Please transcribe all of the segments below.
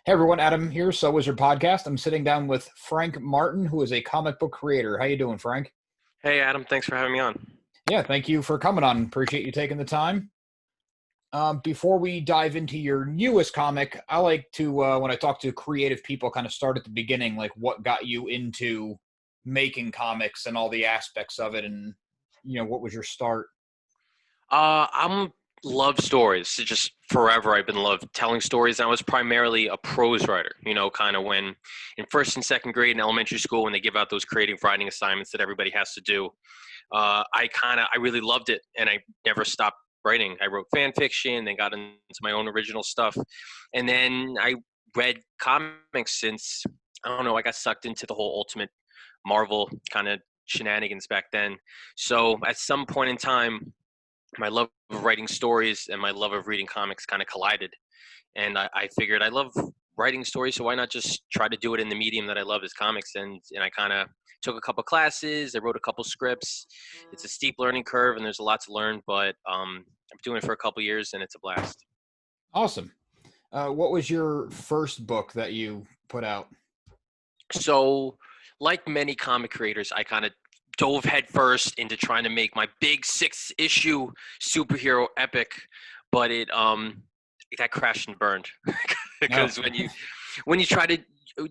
Hey everyone, Adam here, So Was Your Podcast. I'm sitting down with Frank Martin, who is a comic book creator. How you doing, Frank? Hey Adam, thanks for having me on. Yeah, thank you for coming on. Appreciate you taking the time. Before we dive into your newest comic, I like to, when I talk to creative people, kind of start at the beginning, like what got you into making comics and all the aspects of it, and what was your start? I'm love stories. It's just forever I've been loved telling stories. And I was primarily a prose writer, kind of when in first and second grade in elementary school when they give out those creative writing assignments that everybody has to do. I really loved it and I never stopped writing. I wrote fan fiction, then got into my own original stuff. And then I read comics since I don't know, I got sucked into the whole Ultimate Marvel kind of shenanigans back then. So at some point in time, my love of writing stories and my love of reading comics kind of collided. And I figured I love writing stories, so why not just try to do it in the medium that I love is comics? And I kind of took a couple classes, I wrote a couple scripts. It's a steep learning curve and there's a lot to learn, but I'm doing it for a couple years and it's a blast. Awesome. What was your first book that you put out? So, like many comic creators, I kind of dove headfirst into trying to make my big 6 issue superhero epic, but it that crashed and burned Oh, because when you try to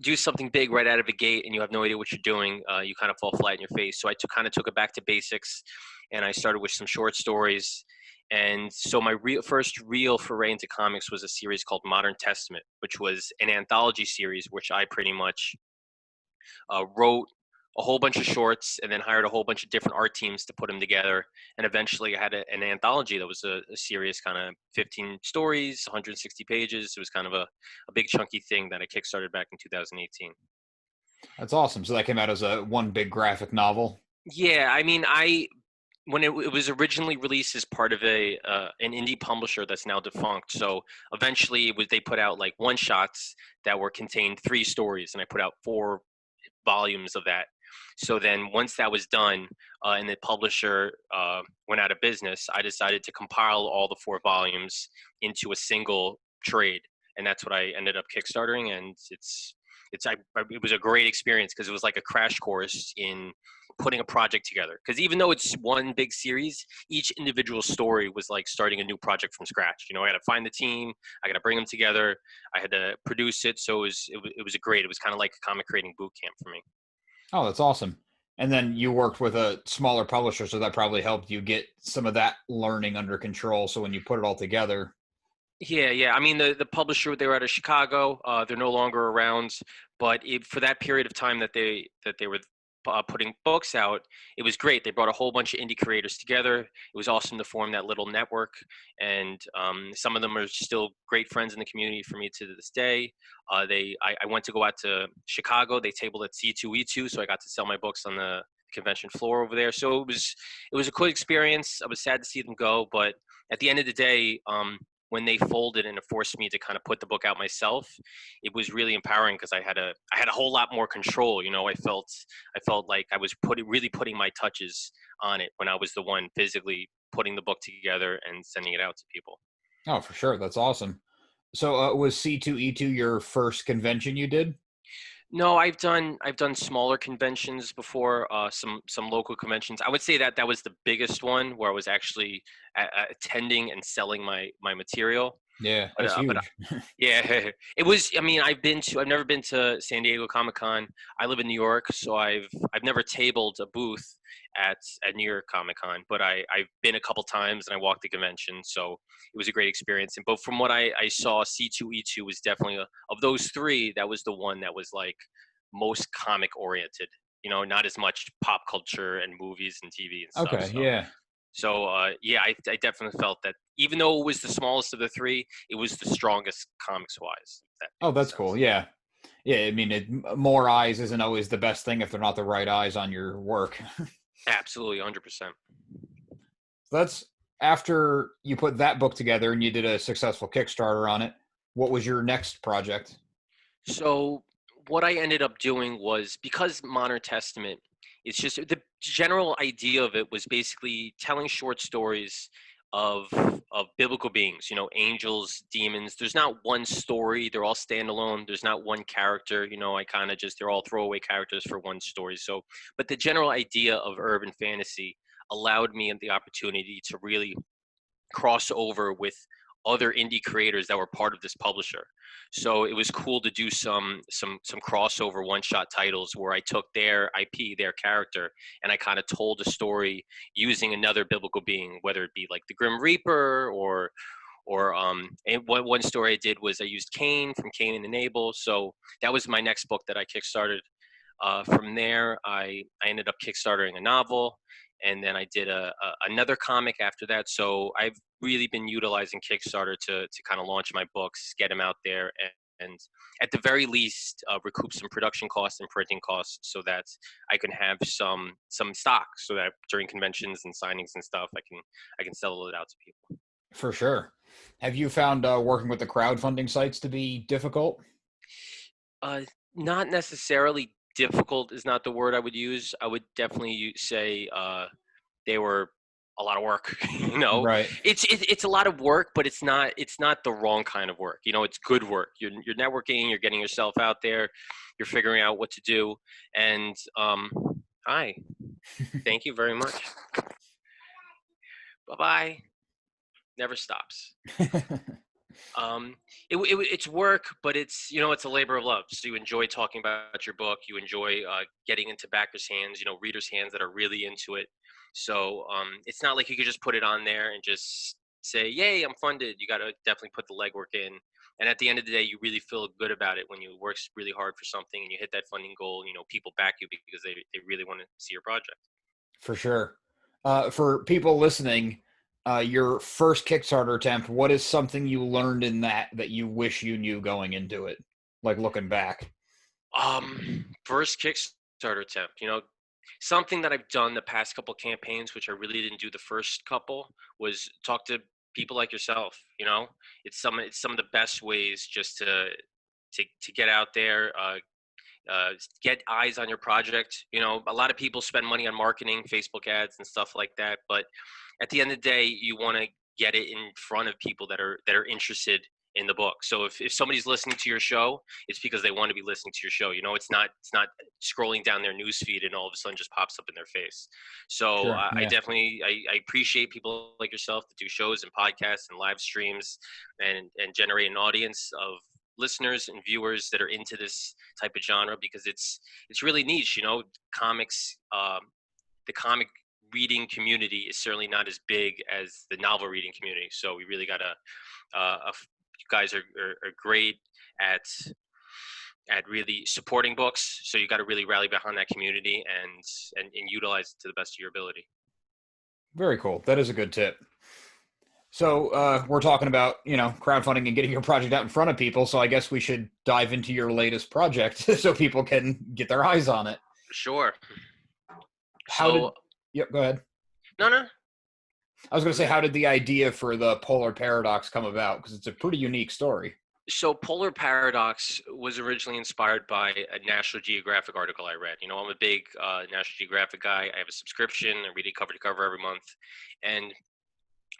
do something big right out of the gate and you have no idea what you're doing, you kind of fall flat in your face. So I kind of took it back to basics, and I started with some short stories. And so my first real foray into comics was a series called Modern Testament, which was an anthology series, which I pretty much wrote a whole bunch of shorts and then hired a whole bunch of different art teams to put them together. And eventually I had an anthology that was a series, kind of 15 stories, 160 pages. It was kind of a big chunky thing that I kickstarted back in 2018. that's awesome. So that came out as a one big graphic novel. Yeah, I mean, when it was originally released as part of an indie publisher that's now defunct. So eventually they put out like one shots that were contained 3 stories, and I put out 4 volumes of that. So then once that was done, and the publisher went out of business, I decided to compile all the 4 volumes into a single trade, and that's what I ended up kickstarting. And it was a great experience because it was like a crash course in putting a project together. Because even though it's one big series, each individual story was like starting a new project from scratch. I had to find the team, I got to bring them together, I had to produce it. So it was a great. It was kind of like a comic creating boot camp for me. Oh, that's awesome. And then you worked with a smaller publisher, so that probably helped you get some of that learning under control. So when you put it all together, Yeah, yeah. I mean, the publisher, they were out of Chicago. They're no longer around, but for that period of time that they were putting books out, it was great. They brought a whole bunch of indie creators together. It was awesome to form that little network, and some of them are still great friends in the community for me to this day. I went to go out to Chicago. They tabled at C2E2, so I got to sell my books on the convention floor over there. So it was a cool experience. I was sad to see them go, but at the end of the day, when they folded and it forced me to kind of put the book out myself, it was really empowering because I had a whole lot more control. I felt like I was really putting my touches on it when I was the one physically putting the book together and sending it out to people. oh, for sure, that's awesome. So was C2E2 your first convention you did? No, I've done smaller conventions before, some local conventions. I would say that that was the biggest one where I was actually attending and selling my material. Yeah, But that's uh, but huge. Yeah, it was. I mean, I've never been to San Diego Comic Con. I live in New York, so I've never tabled a booth at New York Comic Con, but I've been a couple times and I walked the convention, so it was a great experience. And but from what I saw, C2E2 was definitely of those three, that was the one that was like most comic oriented. Not as much pop culture and movies and TV and stuff. Okay, So yeah. yeah, I definitely felt that even though it was the smallest of the three, it was the strongest comics wise. If that Oh, makes that's cool. sense. Yeah. Yeah, I mean, more eyes isn't always the best thing if they're not the right eyes on your work. Absolutely, 100%. That's after you put that book together and you did a successful Kickstarter on it. What was your next project? So what I ended up doing was, because Modern Testament, it's just the general idea of it was basically telling short stories of biblical beings, angels, demons. There's not one story. They're all standalone. There's not one character. I kind of they're all throwaway characters for one story. So, but the general idea of urban fantasy allowed me the opportunity to really cross over with other indie creators that were part of this publisher. So it was cool to do some crossover one-shot titles where I took their IP, their character, and I kind of told a story using another biblical being, whether it be like the Grim Reaper and one story I did was I used Cain from Cain and Abel. So that was my next book that I kickstarted. From there, I ended up kickstarting a novel, and then I did another comic after that. So I've really been utilizing Kickstarter to kind of launch my books, get them out there, and at the very least recoup some production costs and printing costs, so that I can have some stock, so that during conventions and signings and stuff, I can sell it out to people. For sure. Have you found working with the crowdfunding sites to be difficult? Not necessarily. Difficult is not the word I would use. I would definitely say they were a lot of work. Right. It's a lot of work, but it's not the wrong kind of work. It's good work. You're networking. You're getting yourself out there. You're figuring out what to do. And hi, thank you very much. Bye bye. Never stops. It's work, but it's it's a labor of love. So you enjoy talking about your book, you enjoy getting into backers' hands, readers' hands that are really into it. So it's not like you could just put it on there and just say, "Yay, I'm funded." You got to definitely put the legwork in, and at the end of the day, you really feel good about it when you work really hard for something and you hit that funding goal. People back you because they really want to see your project. For sure. For people listening, your first Kickstarter attempt, what is something you learned in that you wish you knew going into it? Like looking back. First Kickstarter attempt, something that I've done the past couple campaigns, which I really didn't do the first couple, was talk to people like yourself. It's some of the best ways just to get out there, get eyes on your project. A lot of people spend money on marketing, Facebook ads, and stuff like that. But at the end of the day, you want to get it in front of people that are interested in the book. So if somebody's listening to your show, it's because they want to be listening to your show. It's not scrolling down their news feed and all of a sudden just pops up in their face. So Sure. I Yeah. definitely I appreciate people like yourself that do shows and podcasts and live streams and generate an audience of listeners and viewers that are into this type of genre, because it's really niche. Comics, the comic reading community is certainly not as big as the novel reading community. So we really got to you guys are great at really supporting books. So you got to really rally behind that community and utilize it to the best of your ability. Very cool. That is a good tip. So we're talking about, crowdfunding and getting your project out in front of people. So I guess we should dive into your latest project so people can get their eyes on it. Sure. Yep, go ahead. No. I was going to say, how did the idea for the Polar Paradox come about? Because it's a pretty unique story. So Polar Paradox was originally inspired by a National Geographic article I read. I'm a big National Geographic guy. I have a subscription. I read it cover to cover every month. And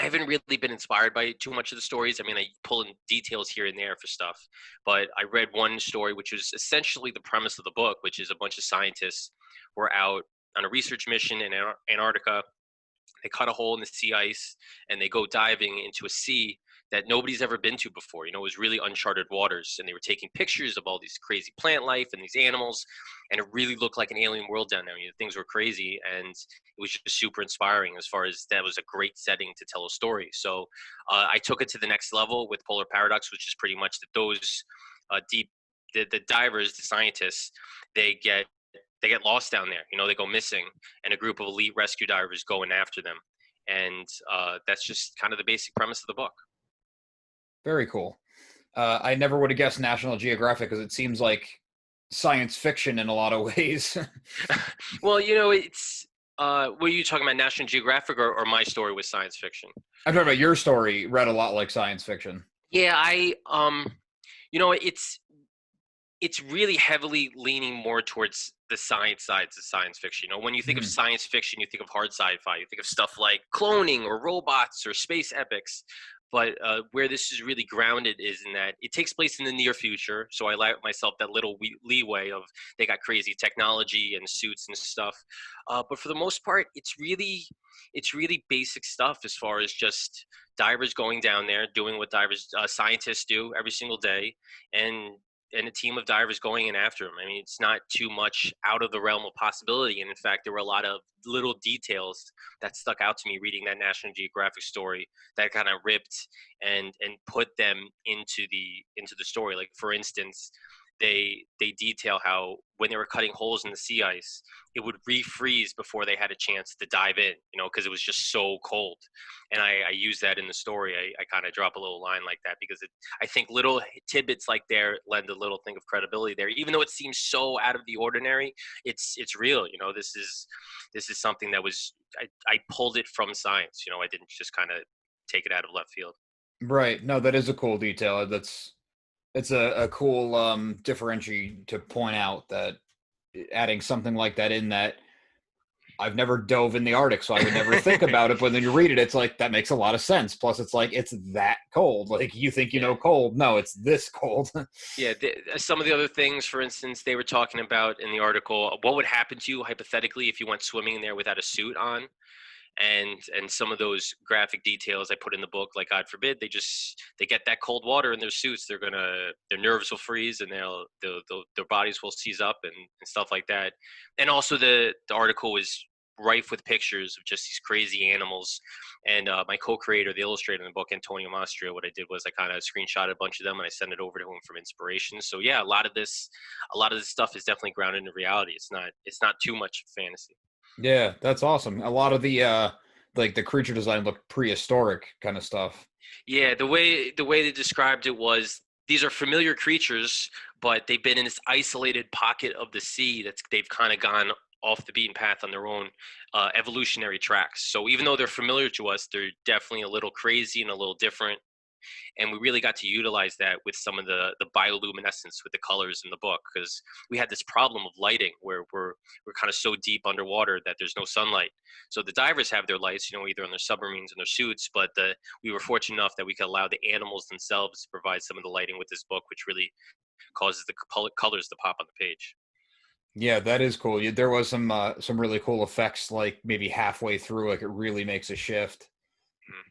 I haven't really been inspired by too much of the stories. I mean, I pull in details here and there for stuff. But I read one story, which was essentially the premise of the book, which is a bunch of scientists were out on a research mission in Antarctica. They cut a hole in the sea ice and they go diving into a sea that nobody's ever been to before. It was really uncharted waters, and they were taking pictures of all these crazy plant life and these animals, and it really looked like an alien world down there. Things were crazy, and it was just super inspiring as far as that was a great setting to tell a story. So I took it to the next level with Polar Paradox, which is pretty much that those the divers, the scientists, they get lost down there. They go missing, and a group of elite rescue divers going after them. And that's just kind of the basic premise of the book. Very cool. I never would have guessed National Geographic because it seems like science fiction in a lot of ways. Well, it's were you talking about National Geographic or my story with science fiction? I'm talking about your story read a lot like science fiction. Yeah, it's it's really heavily leaning more towards the science sides of science fiction. You know, when you think of Mhm. science fiction, you think of hard sci-fi. You think of stuff like cloning or robots or space epics. But where this is really grounded is in that it takes place in the near future. So I allow myself that little leeway of they got crazy technology and suits and stuff. But for the most part, it's really basic stuff as far as just divers going down there doing what divers scientists do every single day, and a team of divers going in after him. I mean, it's not too much out of the realm of possibility. And in fact, there were a lot of little details that stuck out to me reading that National Geographic story that kind of ripped and put them into the story. Like for instance, they detail how when they were cutting holes in the sea ice, it would refreeze before they had a chance to dive in, you know, because it was just so cold. And I use that in the story. I kind of drop a little line like that because I think little tidbits like there lend a little thing of credibility there, even though it seems so out of the ordinary. It's real, you know. This is something that was I pulled it from science, you know. I didn't just kind of take it out of left field. Right. No, that is a cool detail. It's a cool differentiate to point out that adding something like that in that I've never dove in the Arctic, so I would never think about it. But then you read it, it's like that makes a lot of sense. Plus, it's like it's that cold. Like you think you Yeah. know cold. No, it's this cold. Yeah, some of the other things, for instance, they were talking about in the article, what would happen to you hypothetically if you went swimming in there without a suit on, and some of those graphic details I put in the book, like God forbid they get that cold water in their suits, their nerves will freeze and their bodies will seize up and stuff like that. And also the article was rife with pictures of just these crazy animals. And my co-creator, the illustrator in the book, Antonio Mastro, what I did was I kind of screenshotted a bunch of them and I sent it over to him for inspiration. So yeah, a lot of this stuff is definitely grounded in reality. It's not too much fantasy. Yeah, that's awesome. A lot of the like the creature design looked prehistoric kind of stuff. Yeah, the way they described it was these are familiar creatures, but they've been in this isolated pocket of the sea that's they've kind of gone off the beaten path on their own evolutionary tracks. So even though they're familiar to us, they're definitely a little crazy and a little different, and we really got to utilize that with some of the bioluminescence with the colors in the book, because we had this problem of lighting where we're kind of so deep underwater that there's no sunlight. So the divers have their lights, you know, either on their submarines and their suits, but we were fortunate enough that we could allow the animals themselves to provide some of the lighting with this book, which really causes the colors to pop on the page. Yeah, that is cool. There was some really cool effects, like maybe halfway through, like it really makes a shift. Mhm.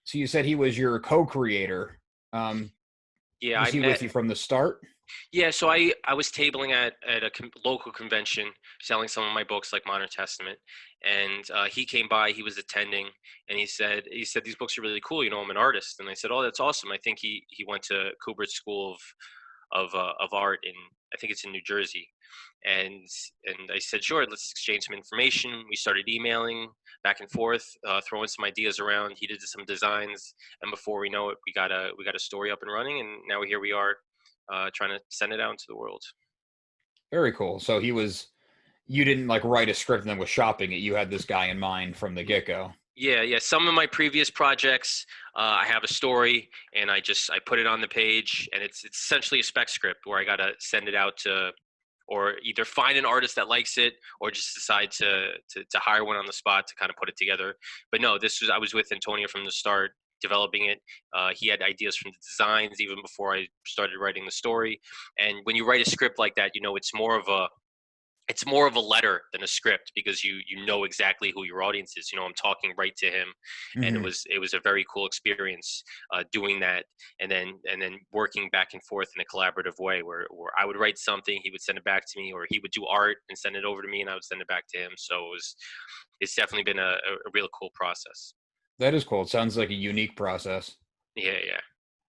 So you said he was your co-creator. Yeah, Was I he met with you from the start? Yeah, so I was tabling at a local convention selling some of my books like Modern Testament, and he came by. He was attending, and he said these books are really cool. You know, I'm an artist, and I said, oh, that's awesome. I think he went to Kubrick School of art in, I think it's in New Jersey, and I said, sure, let's exchange some information. We started emailing back and forth, throwing some ideas around. He did some designs, and before we know it, we got a story up and running, and now here we are trying to send it out into the world. Very cool. So you didn't like write a script and then was shopping it. You had this guy in mind from the get-go. Yeah, yeah. Some of my previous projects, I have a story, and I put it on the page, and it's essentially a spec script where I gotta send it out to, or either find an artist that likes it, or just decide to hire one on the spot to kind of put it together. But no, this was I was with Antonio from the start, developing it. He had ideas from the designs even before I started writing the story. And when you write a script like that, you know it's more of a letter than a script, because you know exactly who your audience is. You know, I'm talking right to him, and it Hmm. was it was a very cool experience doing that, and then working back and forth in a collaborative way, where I would write something, he would send it back to me, or he would do art and send it over to me, and I would send it back to him. So it's definitely been a real cool process. That is cool. It sounds like a unique process. Yeah, yeah.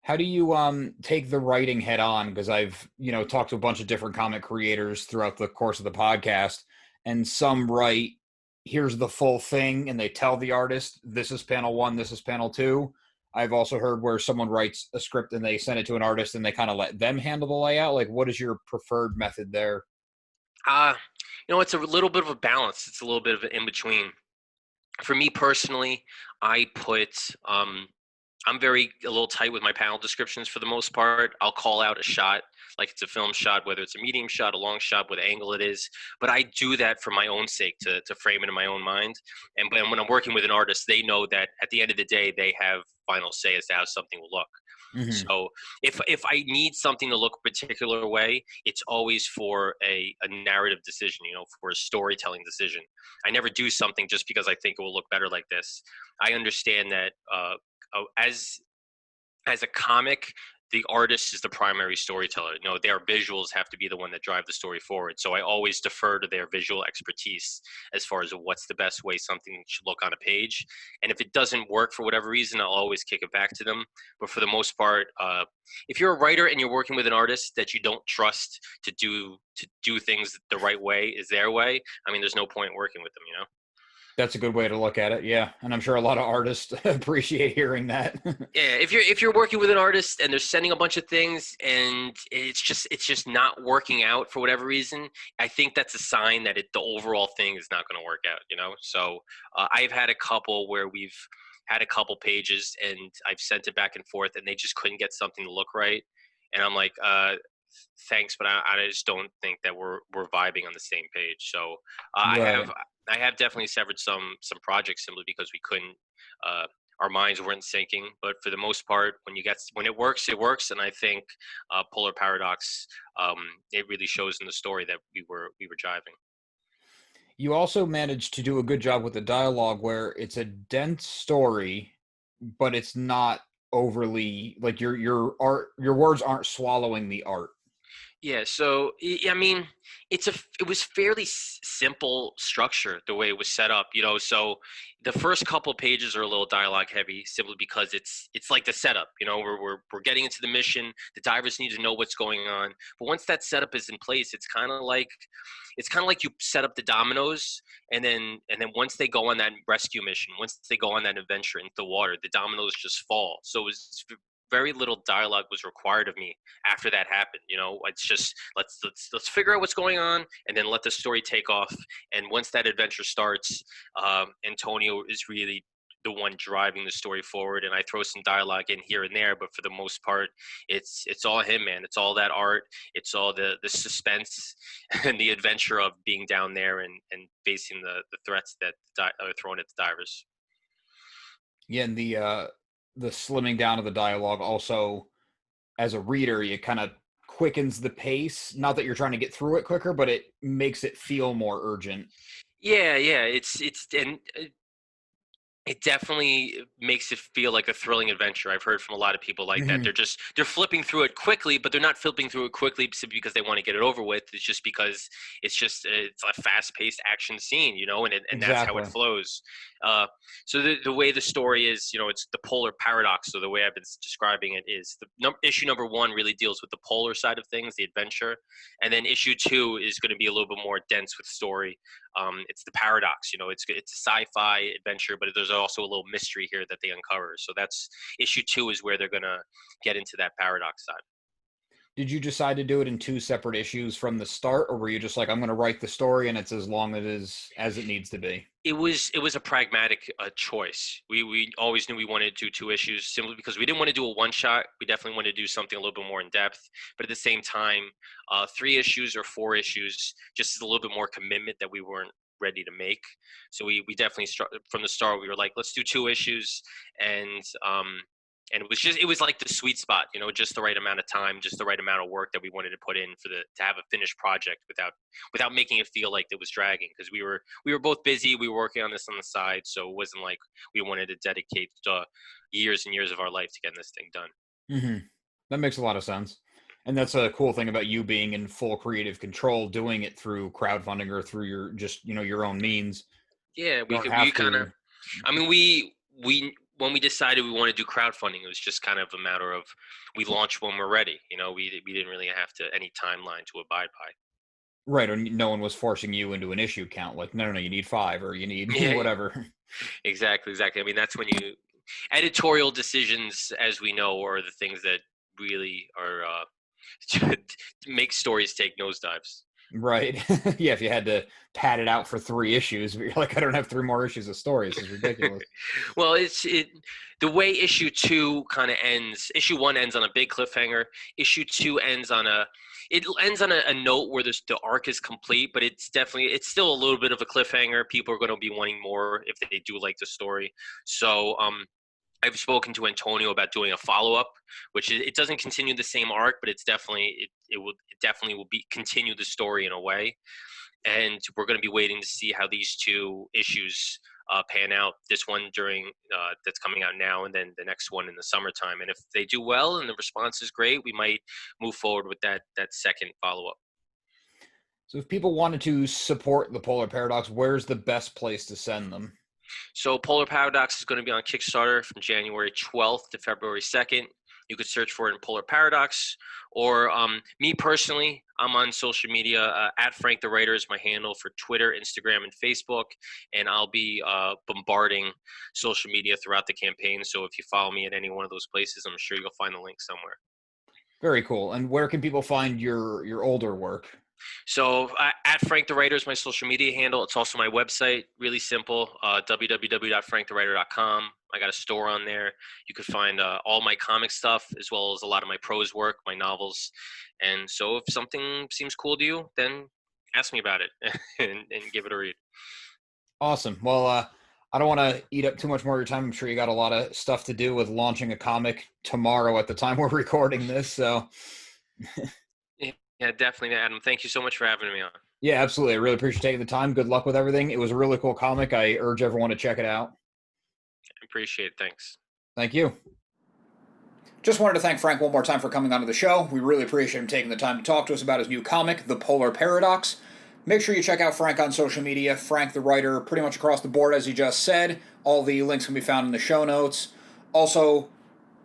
How do you take the writing head on? Because I've, talked to a bunch of different comic creators throughout the course of the podcast, and some write, here's the full thing, and they tell the artist, this is panel one, this is panel two. I've also heard where someone writes a script and they send it to an artist and they kind of let them handle the layout. Like, what is your preferred method there? Uh, it's a little bit of a balance. It's a little bit of an in between. For me personally, I put I'm very a little tight with my panel descriptions for the most part. I'll call out a shot like it's a film shot, whether it's a medium shot, a long shot, what angle it is. But I do that for my own sake to frame it in my own mind. And when I'm working with an artist, they know that at the end of the day, they have final say as to how something will look. Hmm. So if I need something to look a particular way, it's always for a narrative decision, for a storytelling decision. I never do something just because I think it will look better like this. I understand that as a comic, the artist is the primary storyteller. Their visuals have to be the one that drive the story forward. So I always defer to their visual expertise as far as what's the best way something should look on a page. And if it doesn't work for whatever reason, I'll always kick it back to them. But for the most part, if you're a writer and you're working with an artist that you don't trust to do things the right way is their way, I mean, there's no point working with them. That's a good way to look at it. Yeah, and I'm sure a lot of artists appreciate hearing that. Yeah, if you're working with an artist and they're sending a bunch of things and it's just not working out for whatever reason, I think that's a sign that the overall thing is not going to work out. So I've had a couple where we've had a couple pages and I've sent it back and forth and they just couldn't get something to look right, and I'm like, thanks, but I just don't think that we're vibing on the same page. So I have Right. I have definitely severed some projects simply because we couldn't. Uh, our minds weren't syncing, but for the most part, when it works, it works. And I think Polar Paradox, um, it really shows in the story that we were jiving. You also managed to do a good job with the dialogue where it's a dense story, but it's not overly like your words aren't swallowing the art. Yeah, so I mean, it was fairly simple structure the way it was set up. So the first couple pages are a little dialogue heavy, simply because it's like the setup. We're getting into the mission. The divers need to know what's going on, but once that setup is in place, it's kind of like you set up the dominoes, and then once they go on that rescue mission, once they go on that adventure into the water, the dominoes just fall. So it's very little dialogue was required of me after that happened. It's just let's figure out what's going on and then let the story take off. And once that adventure starts, Antonio is really the one driving the story forward, and I throw some dialogue in here and there, but for the most part, it's all him, man. It's all that art. It's all the suspense and the adventure of being down there and facing the threats that are thrown at the divers. Yeah, and the slimming down of the dialogue also, as a reader, it kind of quickens the pace. Not that you're trying to get through it quicker, but it makes it feel more urgent. Yeah, yeah. It's and it definitely makes it feel like a thrilling adventure. I've heard from a lot of people like that. Hmm. They're flipping through it quickly, but they're not flipping through it quickly simply because they want to get it over with. It's just because it's a fast-paced action scene, and that's how it Exactly. flows. Uh, so the way the story is, it's the polar paradox. So the way I've been describing it is issue number one really deals with the polar side of things, the adventure, and then issue two is going to be a little bit more dense with story. It's the paradox. It's a sci-fi adventure, but there's also a little mystery here that they uncover. So that's issue two is where they're gonna get into that paradox side. Did you decide to do it in two separate issues from the start, or were you just like, I'm going to write the story and it's as long as it needs to be? It was a pragmatic choice. We always knew we wanted to do two issues simply because we didn't want to do a one shot. We definitely wanted to do something a little bit more in depth, but at the same time, three issues or four issues just is a little bit more commitment that we weren't ready to make. So we definitely from the start we were like, let's do two issues, and and it was like the sweet spot, just the right amount of time, just the right amount of work that we wanted to put in to have a finished project without making it feel like it was dragging, because we were both busy. We were working on this on the side, so it wasn't like we wanted to dedicate years and years of our life to getting this thing done. Hmm. That makes a lot of sense. And that's a cool thing about you being in full creative control, doing it through crowdfunding or through your just, your own means. Yeah, You we don't could we have kind of. to. I mean, we when we decided we want to do crowdfunding, it was just kind of a matter of we launch when we're ready. We didn't really have to any timeline to abide by. Right, or no one was forcing you into an issue count. Like, no, no, no, you need five, or you need Yeah, whatever. exactly. I mean, that's when you editorial decisions, as we know, are the things that really are make stories take nosedives. Right. Yeah, if you had to pad it out for 3 issues, but you're like, I don't have 3 more issues of stories. This is ridiculous. Well, the way issue two kind of ends. Issue one ends on a big cliffhanger. Issue two ends on a note where the arc is complete, but it's still a little bit of a cliffhanger. People are going to be wanting more if they do like the story. So I've spoken to Antonio about doing a follow up, which it doesn't continue the same arc, but it definitely will be continue the story in a way. And we're going to be waiting to see how these 2 issues pan out. This one during that's coming out now, and then the next one in the summertime. And if they do well and the response is great, we might move forward with that second follow up. So if people wanted to support the Polar Paradox, where's the best place to send them? So Polar Paradox is going to be on Kickstarter from January 12th to February 2nd. You could search for it in Polar Paradox. Or me personally, I'm on social media. At Frank the Writer is my handle for Twitter, Instagram, and Facebook. And I'll be bombarding social media throughout the campaign. So if you follow me at any one of those places, I'm sure you'll find the link somewhere. Very cool. And where can people find your older work? So at Frank the Writer is my social media handle. It's also my website. Really simple. www.franktherwriter.com. I got a store on there. You could find all my comic stuff as well as a lot of my prose work, my novels. And so if something seems cool to you, then ask me about it and give it a read. Awesome. Well, I don't want to eat up too much more of your time. I'm sure you got a lot of stuff to do with launching a comic tomorrow at the time we're recording this. So Yeah, definitely, Adam. Thank you so much for having me on. yeah, absolutely. I really appreciate taking the time. Good luck with everything. It was a really cool comic. I urge everyone to check it out. I appreciate it. Thanks. Thank you. Just wanted to thank Frank one more time for coming onto the show. We really appreciate him taking the time to talk to us about his new comic, The Polar Paradox. Make sure you check out Frank on social media, Frank the Writer, pretty much across the board, as he just said. All the links can be found in the show notes. Also,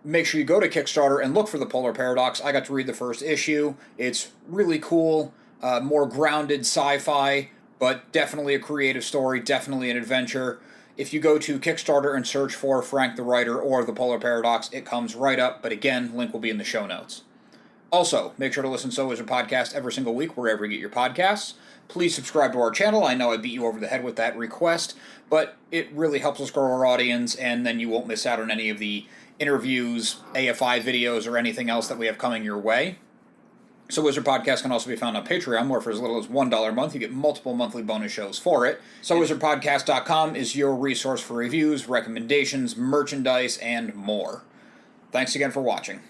make sure you go to Kickstarter and look for The Polar Paradox. I got to read the first issue. It's really cool, more grounded sci-fi, but definitely a creative story, definitely an adventure. If you go to Kickstarter and search for Frank the Writer or The Polar Paradox, it comes right up, but again, link will be in the show notes. Also, make sure to listen to So Wizard Podcast every single week wherever you get your podcasts. Please subscribe to our channel. I know I beat you over the head with that request, but it really helps us grow our audience, and then you won't miss out on any of the interviews, AFI videos, or anything else that we have coming your way. So Wizard Podcast can also be found on Patreon, where for as little as $1 a month, you get multiple monthly bonus shows for it. SoWizardPodcast.com is your resource for reviews, recommendations, merchandise, and more. Thanks again for watching.